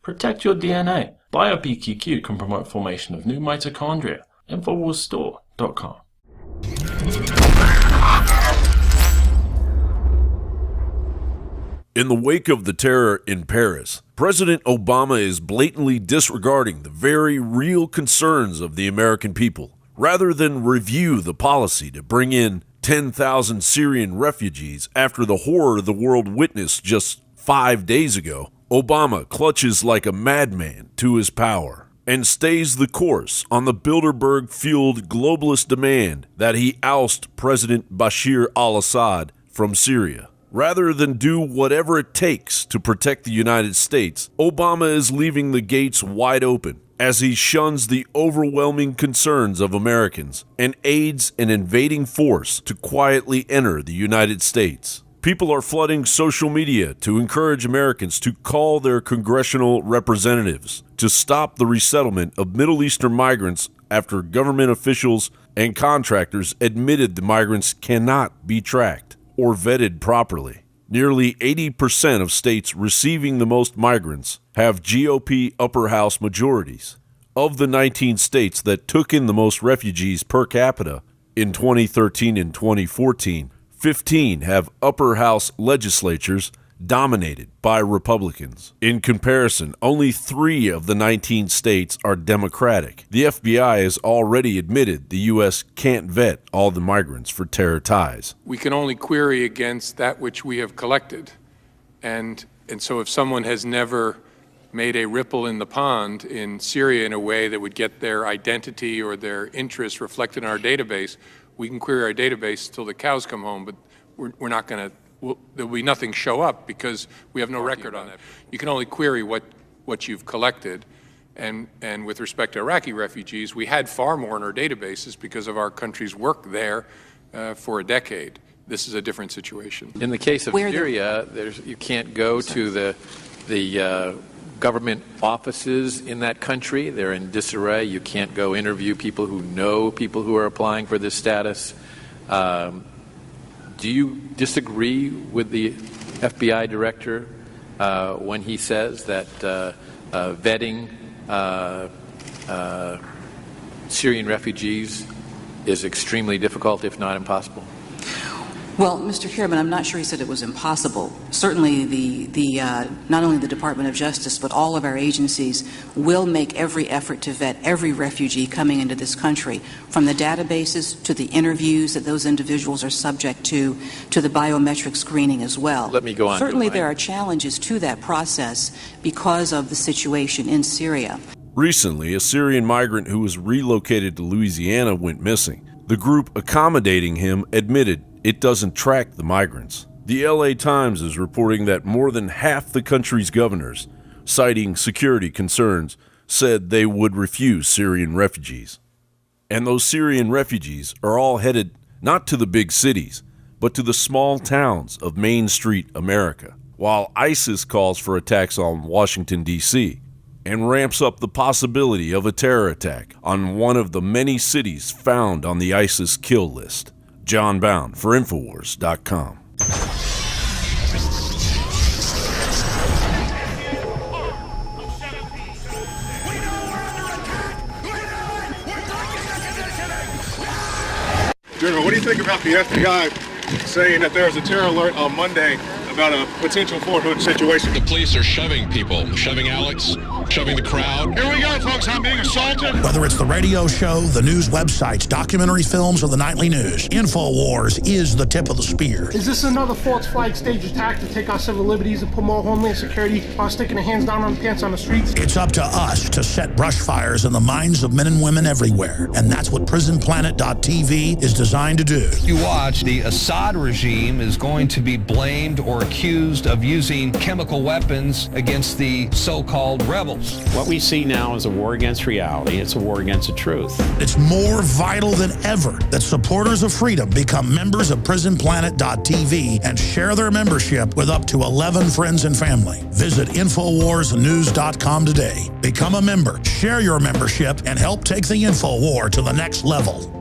Protect your DNA. BioPQQ can promote formation of new mitochondria. Infowarsstore.com. In the wake of the terror in Paris, President Obama is blatantly disregarding the very real concerns of the American people. Rather than review the policy to bring in 10,000 Syrian refugees after the horror the world witnessed just 5 days ago, Obama clutches like a madman to his power and stays the course on the Bilderberg-fueled globalist demand that he oust President Bashir Al Assad from Syria. Rather than do whatever it takes to protect the United States, Obama is leaving the gates wide open as he shuns the overwhelming concerns of Americans and aids an invading force to quietly enter the United States. People are flooding social media to encourage Americans to call their congressional representatives to stop the resettlement of Middle Eastern migrants after government officials and contractors admitted the migrants cannot be tracked or vetted properly. Nearly 80% of states receiving the most migrants have GOP upper house majorities. Of the 19 states that took in the most refugees per capita in 2013 and 2014, 15 have upper house legislatures dominated by Republicans. In comparison, only 3 of the 19 states are Democratic. The FBI has already admitted the U.S. can't vet all the migrants for terror ties. We can only query against that which we have collected. And so if someone has never made a ripple in the pond in Syria in a way that would get their identity or their interests reflected in our database, we can query our database till the cows come home, but we're not going to, there'll be nothing show up because we have no record on that. You can only query what you've collected. And with respect to Iraqi refugees, we had far more in our databases because of our country's work there for a decade. This is a different situation. In the case of Syria, you can't go to the government offices in that country. They're in disarray. You can't go interview people who know people who are applying for this status. Do you disagree with the FBI director when he says that vetting Syrian refugees is extremely difficult, if not impossible? Well, Mr. Chairman, I'm not sure he said it was impossible. Certainly, not only the Department of Justice, but all of our agencies will make every effort to vet every refugee coming into this country, from the databases to the interviews that those individuals are subject to the biometric screening as well. Let me go on. Certainly, there are challenges to that process because of the situation in Syria. Recently, a Syrian migrant who was relocated to Louisiana went missing. The group accommodating him admitted it doesn't track the migrants. The LA Times is reporting that more than half the country's governors, citing security concerns, said they would refuse Syrian refugees. And those Syrian refugees are all headed not to the big cities, but to the small towns of Main Street America, while ISIS calls for attacks on Washington, D.C., and ramps up the possibility of a terror attack on one of the many cities found on the ISIS kill list. John Bound for Infowars.com. General, what do you think about the FBI saying that there was a terror alert on Monday about a potential Fort Hood situation? The police are shoving people, shoving Alex, shoving the crowd. Here we go, folks. I'm being assaulted. Whether it's the radio show, the news websites, documentary films, or the nightly news, Infowars is the tip of the spear. Is this another false flag stage attack to take our civil liberties and promote homeland security while sticking the hands down on the pants on the streets? It's up to us to set brush fires in the minds of men and women everywhere. And that's what PrisonPlanet.tv is designed to do. You watch, the Assad regime is going to be blamed or accused of using chemical weapons against the so-called rebels. What we see now is a war against reality. It's a war against the truth. It's more vital than ever that supporters of freedom become members of PrisonPlanet.tv and share their membership with up to 11 friends and family. Visit InfoWarsNews.com today. Become a member, share your membership, and help take the InfoWar to the next level.